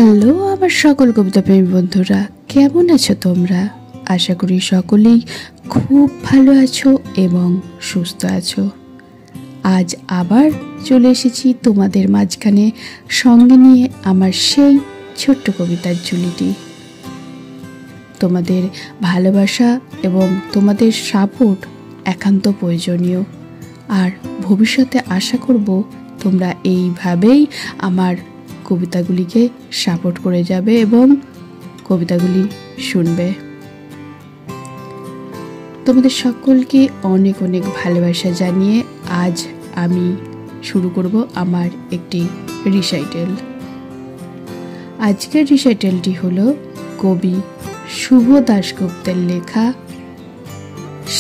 Hello আমার সকল কবিতা প্রেমী বন্ধুরা, কেমন আছো তোমরা? আশা করি সকলেই খুব ভালো আছো এবং সুস্থ আছো। আজ আবার চলে এসেছি তোমাদের মাঝখানে, সঙ্গে নিয়ে আমার সেই ছোট্ট কবিতার ঝুলিটি। তোমাদের ভালোবাসা এবং তোমাদের সাপোর্ট একান্ত প্রয়োজনীয়, আর ভবিষ্যতে আশা করব তোমরা এইভাবেই আমার কবিতাগুলিকে সাপোর্ট করে যাবে এবং কবিতাগুলি শুনবে। তোমাদের সকলকে অনেক অনেক ভালোবাসা জানিয়ে আজ আমি শুরু করব আমার একটি রিসাইটেল। আজকের রিসাইটেলটি হলো কবি শুভ দাশগুপ্তের লেখা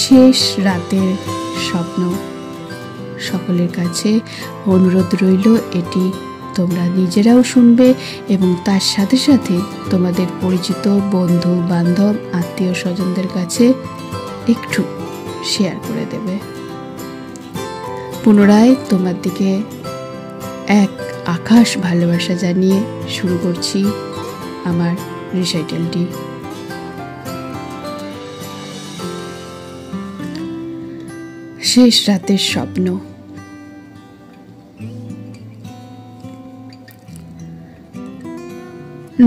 শেষ রাতের স্বপ্ন। সকলের কাছে অনুরোধ রইল এটি তোমরা নিজেরাও শুনবে এবং তার সাথে সাথে তোমাদের পরিচিত বন্ধু বান্ধব আত্মীয় স্বজনদের কাছে একটু শেয়ার করে দেবে। পুনরায় তোমার দিকে এক আকাশ ভালোবাসা জানিয়ে শুরু করছি আমার রিসাইটেলটি। শেষ রাতের স্বপ্ন।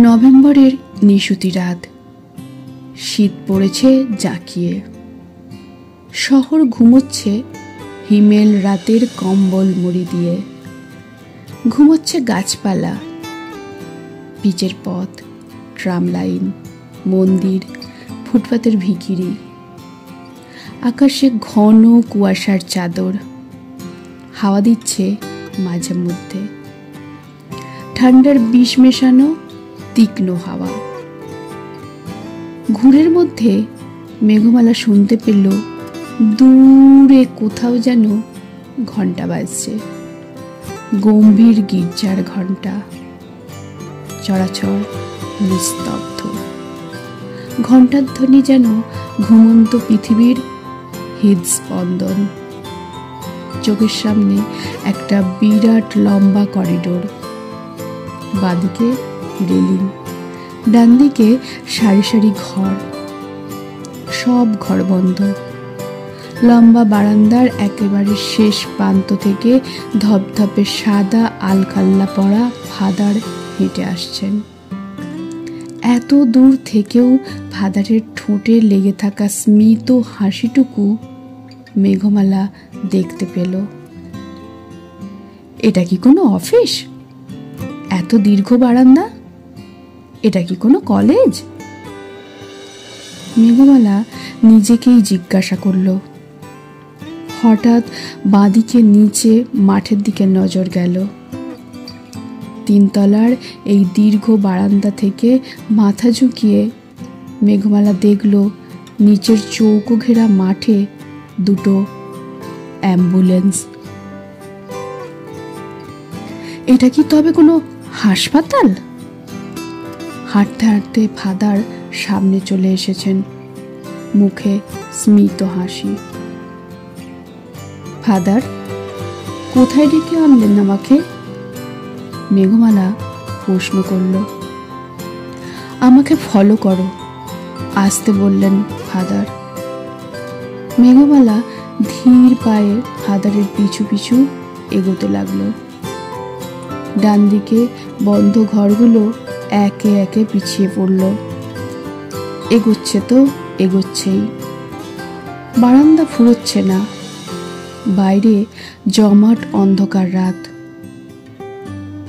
নভেম্বরের নিশুতি রাত, শীত পড়েছে জাঁকিয়ে। শহর ঘুমোচ্ছে হিমেল রাতের কম্বল মুড়ি দিয়ে। ঘুমোচ্ছে গাছপালা, পিচের পথ, ট্রাম লাইন, মন্দির, ফুটপাতের ভিখিরি। আকাশে ঘন কুয়াশার চাদর, হাওয়া দিচ্ছে মাঝে মধ্যে, ঠান্ডার বিষ মেশানো তীক্ষ্ণ হাওয়া। ঘুরের মধ্যে মেঘমালা শুনতে পেল দূরে কোথাও যেন ঘন্টা বাজছে, গম্ভীর গির্জার ঘন্টা। চরাচর নিস্তব্ধ, ঘন্টার ধ্বনি যেন ঘুমন্ত পৃথিবীর হৃদস্পন্দন। চোখের সামনে একটা বিরাট লম্বা করিডোর, বাঁদিকে রেলিং, ডান দিকে সারি সারি ঘর, সব ঘর বন্ধ। লম্বা বারান্দার একেবারে শেষ প্রান্ত থেকে ধপধপে সাদা আলকাল্লা পরা ফাদার হেঁটে আসছেন। এত দূর থেকেও ফাদারের ঠোঁটে লেগে থাকা স্মিত হাসিটুকু মেঘমালা দেখতে পেল। এটা কি কোনো অফিস? এত দীর্ঘ বারান্দা? এটা কি কোনো কলেজ? মেঘমালা নিজেকেই জিজ্ঞাসা করল। হঠাৎ বাঁদিকে নিচে মাঠের দিকে নজর গেল। তিনতলার এই দীর্ঘ বারান্দা থেকে মাথা ঝুঁকিয়ে মেঘমালা দেখল নিচের চৌকো ঘেরা মাঠে দুটো অ্যাম্বুলেন্স। এটা কি তবে কোনো হাসপাতাল? হাঁটতে হাঁটতে ফাদার সামনে চলে এসেছেন, মুখে স্মিত হাসি। ফাদার, কোথায় ডেকে আনলেন আমাকে? মেঘমালা প্রশ্ন করল। আমাকে ফলো করো, আসতে বললেন ফাদার। মেঘমালা ধীর পায়ে ফাদারের পিছু পিছু এগোতে লাগলো। ডান দিকে বন্ধ ঘরগুলো একে একে পিছিয়ে পড়ল। এগোচ্ছে তো এগোচ্ছেই, বারান্দা ফুরোচ্ছে না। বাইরে জমাট অন্ধকার রাত।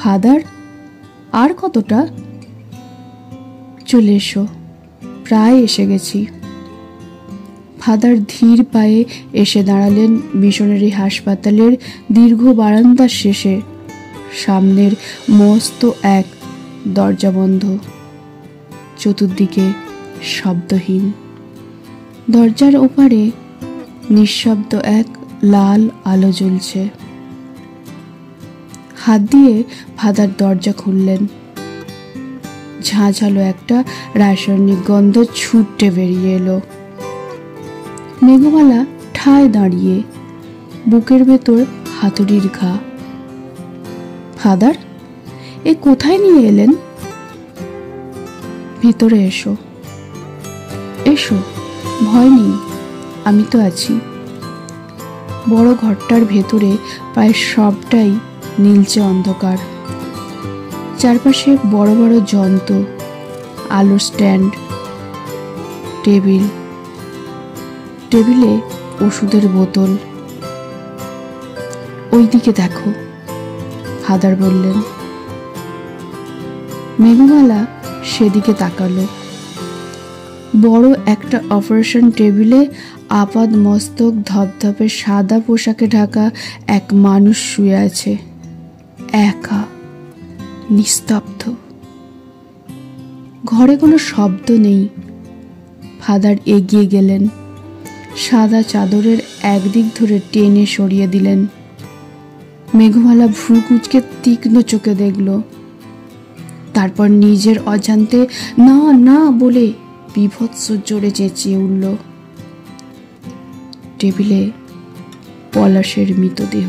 ফাদার, আর কতটা? চলে এসো, প্রায় এসে গেছি। ফাদার ধীর পায়ে এসে দাঁড়ালেন মিশনারি হাসপাতালের দীর্ঘ বারান্দার শেষে। সামনের মস্ত এক দরজা বন্ধ, চতুর্দিকে শব্দহীন। দরজার ওপারে নিঃশব্দ এক লাল আলো জ্বলছে। হাত দিয়ে ফাদার দরজা খুললেন। ঝাঁঝালো একটা রাসায়নিক গন্ধ ছুটে বেরিয়ে এলো। মেঘমালা ঠায় দাঁড়িয়ে, বুকের ভেতর হাতুড়ির ঘা। ফাদার, এ কোথায় নিয়ে এলেন? ভেতরে এসো, এসো, ভয় নেই, আমি তো আছি। বড় ঘরটার ভেতরে প্রায় সবটাই নীলচে অন্ধকার। চারপাশে বড় বড় যন্ত্র, আলোর স্ট্যান্ড, টেবিলে ওষুধের বোতল। ওইদিকে দেখো, ফাদার বললেন। মেঘমালা সেদিকে তাকালো। বড় একটা অপারেশন টেবিলে আপাদ মস্তক ধপধপে সাদা পোশাকে ঢাকা এক মানুষ শুয়ে আছে, একা, নিস্তব্ধ। ঘরে কোনো শব্দ নেই। ফাদার এগিয়ে গেলেন, সাদা চাদরের একদিক ধরে টেনে সরিয়ে দিলেন। মেঘমালা ভ্রু কুঁচকে তীক্ষ্ণ চোখে দেখল। তারপর নিজের অজান্তে না না বলে বীভৎস জোরে চেঁচিয়ে উঠল। টেবিলে পলাশের মৃতদেহ,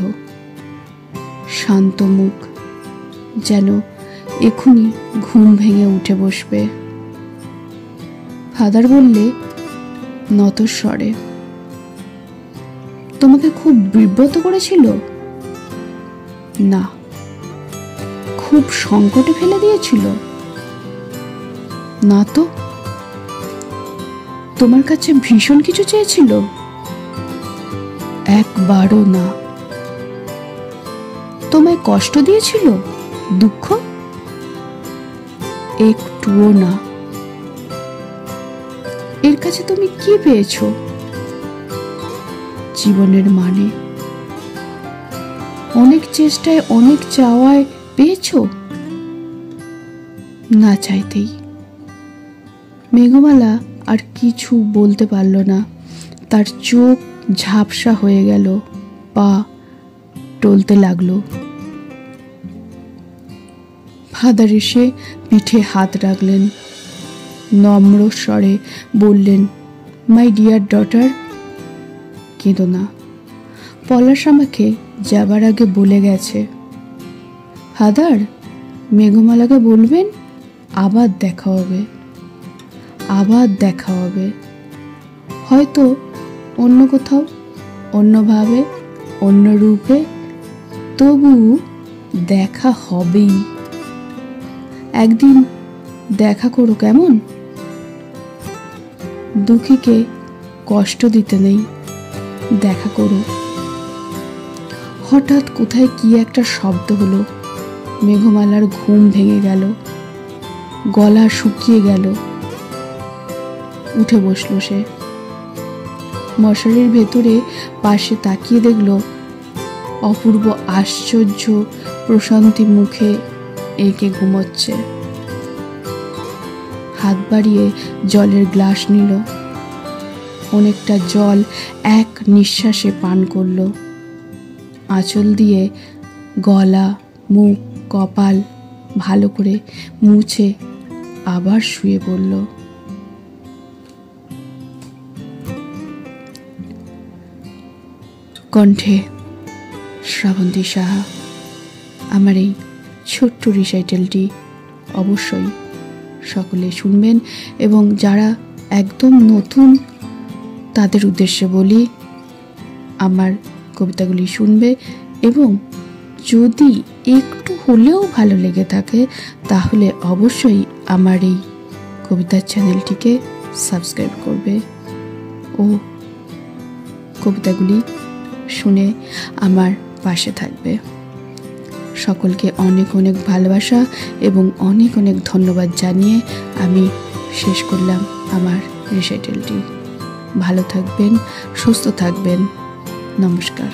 শান্ত মুখ, যেন এখুনি ঘুম ভেঙে উঠে বসবে। ফাদার বললে নত স্বরে, তোমাকে খুব বিব্রত করেছিল? না। খুব সংকটে ফেলে দিয়েছিল? না তো। তোমার কাছে ভীষণ কিছু চেয়েছিল? একবারও না। তোমায় কষ্ট দিয়েছিল? দুঃখ? একটুও না। এর কাছে তুমি কি পেয়েছো? জীবনের মানে। অনেক চেষ্টায়, অনেক চাওয়ায় পেয়েছো? না চাইতেই। মেঘমালা আর কিছু বলতে পারল না। তার চোখ ঝাপসা হয়ে গেল, পা টলতে লাগলো। ফাদার এসে পিঠে হাত রাখলেন, নম্র স্বরে বললেন, মাই ডিয়ার ডটার, কেঁদো না। পলাশ আমাকে যাবার আগে বলে গেছে। ফাদার, মেঘমালাকে বলবেন আবার দেখা হবে, আবার দেখা হবে। হয়তো অন্য কোথাও, অন্যভাবে, অন্য রূপে, তবু দেখা হবেই। একদিন দেখা করো কেমন? দুঃখীকে কষ্ট দিতে নেই, দেখা করো। হঠাৎ কোথায় কি একটা শব্দ হলো। মেঘমালার ঘুম ভেঙে গেল, গলা শুকিয়ে গেল। উঠে বসলো সে। মশারির ভেতরে পাশে তাকিয়ে দেখল অপূর্ব আশ্চর্য প্রশান্তি মুখে এঁকে ঘুমোচ্ছে। হাত বাড়িয়ে জলের গ্লাস নিল, অনেকটা জল এক নিঃশ্বাসে পান করল। আঁচল দিয়ে গলা, মুখ, কপাল ভালো করে মুছে আবার শুয়ে পড়ল। কণ্ঠে শ্রাবন্তী সাহা। আমার এই ছোট্ট রিসাইটেলটি অবশ্যই সকলে শুনবেন, এবং যারা একদম নতুন তাদের উদ্দেশ্যে বলি, আমার কবিতাগুলি শুনবে এবং যদি একটু হলেও ভালো লেগে থাকে তাহলে অবশ্যই আমার এই কবিতার চ্যানেলটিকে সাবস্ক্রাইব করবে ও কবিতাগুলি শুনে আমার পাশে থাকবে। সকলকে অনেক অনেক ভালোবাসা এবং অনেক অনেক ধন্যবাদ জানিয়ে আমি শেষ করলাম আমার রিসাইটেলটি। ভালো থাকবেন, সুস্থ থাকবেন। নমস্কার।